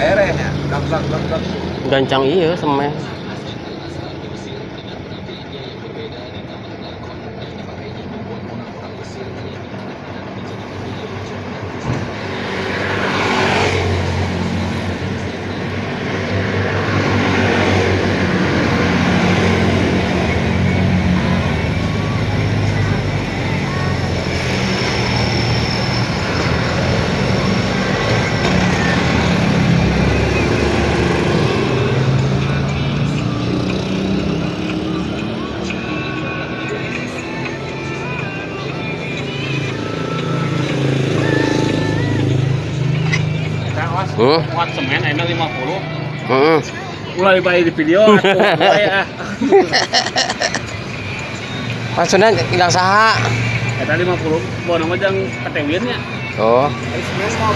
beresnya. Gak. Gancang iya semen. Kuat semen enak 50. Mulai Mulai di video atau mulai maksudnya hilang saha. Eta 50 bawa nama jang katewirnya. Oh. Semen mau